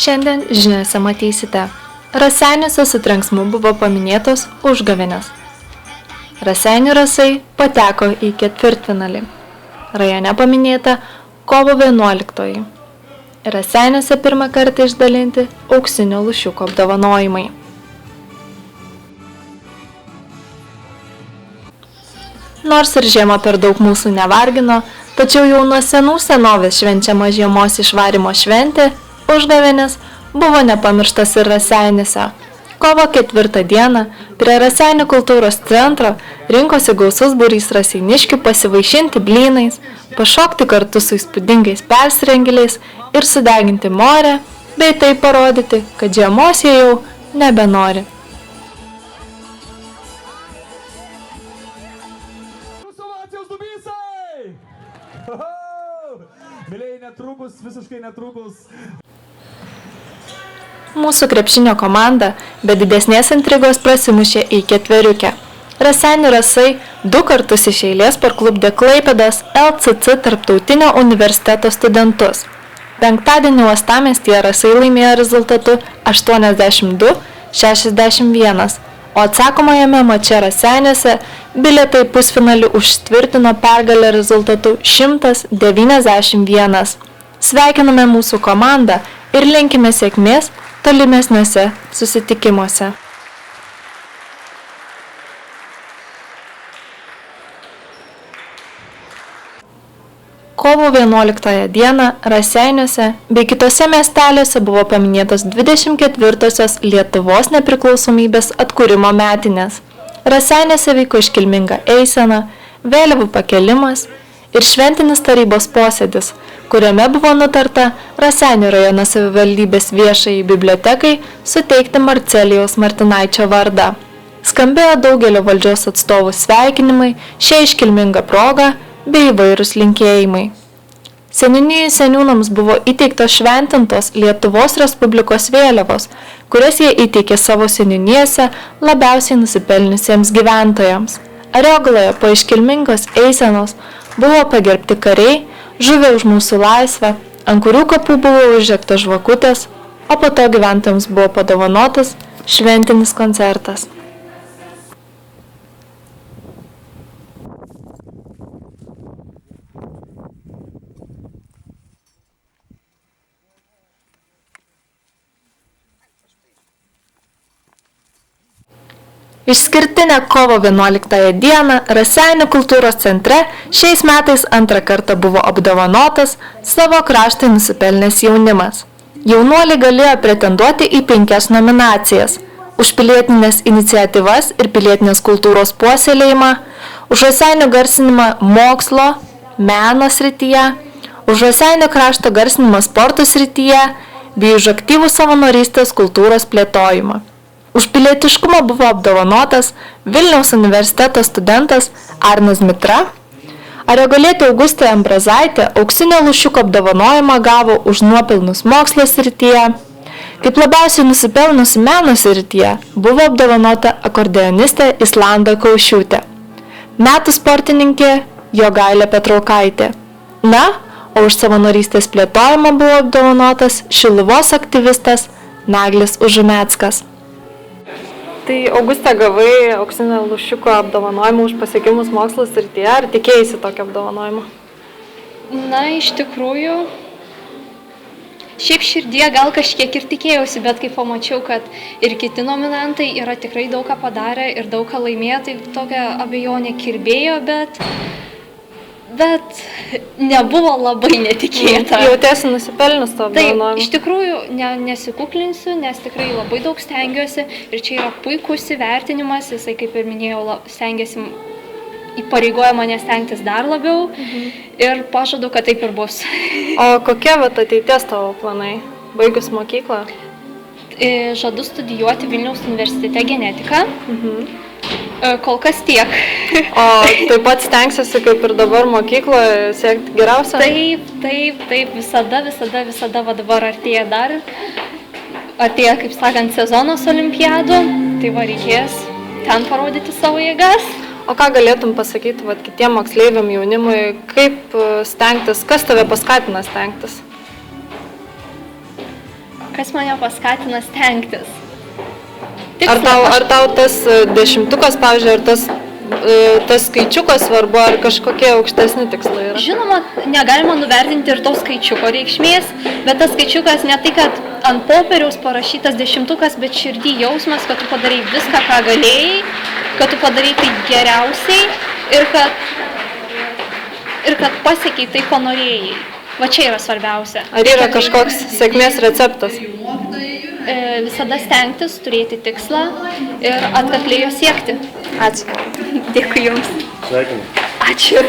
Šiandien žiniose matysite. Raseiniuose su trenksmu buvo paminėtos užgavėnės. Raseinių rasai pateko į ketvirtfinalį. Rajone paminėta kovo 11. Raseiniuose pirmą kartą išdalinti auksinio lūšiuko apdovanojimai. Nors ir žiema per daug mūsų nevargino, tačiau jau nuo senų senovės švenčiama žiemos išvarymo šventė, užgavėnės, buvo nepamirštas ir Raseiniuose. Kovo 4 dieną prie Raseinių kultūros centro rinkosi gausus būrys raseiniškių pasivaišinti blynais, pašokti kartu su įspūdingais persirengėliais ir sudeginti morę, bei taip parodyti, kad žiemos jie jau nebenori. Visiškai netrukus. Mūsų krepšinio komanda be didesnės intrigos prasimušė į ketveriukę. Raseinių rasai 2 kartus iš eilės parklupdė Klaipėdos LCC tarptautinio universiteto studentus. Penktadienį uostamiestyje rasai laimėjo rezultatu 82-61, o atsakomajame mače Raseiniuose bilietai pusfinalį užtvirtino pergalę rezultatu 191. Sveikiname mūsų komandą ir linkime sėkmės tolimesniuose susitikimuose. Kovo 11 dieną Raseiniuose bei kitose miesteliuose buvo paminėtos 24-osios Lietuvos nepriklausomybės atkūrimo metinės. Raseiniuose vyko iškilminga eisena, vėliavų pakelimas ir šventinis tarybos posėdis, kuriame buvo nutarta Raseinių rajono savivaldybės viešajai bibliotekai suteikti Marcelijaus Martinaičio vardą. Skambėjo daugelio valdžios atstovų sveikinimai šia iškilminga proga bei įvairūs linkėjimai. Seniūnijų seniūnams buvo įteiktos šventintos Lietuvos Respublikos vėliavos, kurias jie įteikė savo seniūnijose labiausiai nusipelniusiems gyventojams. Ariogaloje po iškilmingos eisenos buvo pagerbti kariai, žuvę už mūsų laisvę, ant kurių kapų buvo užžegtos žvakutės, o po to gyventojams buvo padovanotas šventinis koncertas. Išskirtinę kovo 11 dieną Raseinių kultūros centre šiais metais antrą kartą buvo apdovanotas savo kraštui nusipelnęs jaunimas. Jaunuoliai galėjo pretenduoti į 5 nominacijas – už pilietinės iniciatyvas ir pilietinės kultūros puoselėjimą, už Raseinių garsinimą mokslo, meno srityje, už Raseinių krašto garsinimą sporto srityje bei už aktyvų savanorystės kultūros plėtojimą. Už pilietiškumą buvo apdovanotas Vilniaus universiteto studentas Arnas Mitra. Ariogalietė Augustė Ambrazaitė auksinio lūšiuko apdovanojimą gavo už nuopelnus mokslo srityje. Kaip labiausiai nusipelnusi meno srityje buvo apdovanota akordeonistė Islanda Kaušiūtė. Metų sportininkė Jogailė Petraukaitė. Na, o už savanorystės plėtojimą buvo apdovanotas Šiluvos aktyvistas Naglis Užumeckas. Tai Auguste, gavai auksinio lūšiuko apdovanojimą už pasiekimus mokslo srityje, ar tikėjaisi tokio apdovanojimo? Na, iš tikrųjų, šiaip širdyje gal kažkiek ir tikėjausi, bet kai pamačiau, kad ir kiti nominantai yra tikrai daug ką padarę ir daug ką laimėjo, tai tokia abejonė kirbėjo, bet nebuvo labai netikėta. Jautiesi nusipelnus to apdovanojimo? Taip, iš tikrųjų nesikuklinsiu, nes tikrai labai daug stengiuosi ir čia yra puikus įvertinimas, jisai, kaip ir minėjau, stengiasi įpareigoja mane stengtis dar labiau ir pažadu, kad taip ir bus. O kokie ateities tavo planai, baigus mokyklą? Žadu studijuoti Vilniaus universitete genetiką. Kol kas tiek. O taip pat stengsiesi kaip ir dabar mokykloje siekti geriausią? Taip, visada va dabar artėja, kaip sakant, sezonas olimpiadų, tai va reikės ten parodyti savo jėgas. O ką galėtum pasakyti kitiem moksleiviam jaunimui, kaip stengtis, kas tave paskatina stengtis? Kas mane paskatina stengtis? Ar tau tas 10-tukas, pavyzdžiui, ar tas skaičiukas svarbu, ar kažkokie aukštesni tikslai yra? Žinoma, negalima nuvertinti ir to skaičiuko reikšmės, bet tas skaičiukas ne tai, kad ant popieriaus parašytas 10-tukas, bet širdį jausmas, kad tu padarai viską, ką galėjai, kad tu padarai tai geriausiai ir kad pasiekiai tai, ko norėjai. Va čia yra svarbiausia. Ar yra kažkoks sėkmės receptas? Visada stengtis, turėti tikslą ir atkakliai jo siekti. Ačiū. Dėkui Jums. Sveikinu. Ačiū.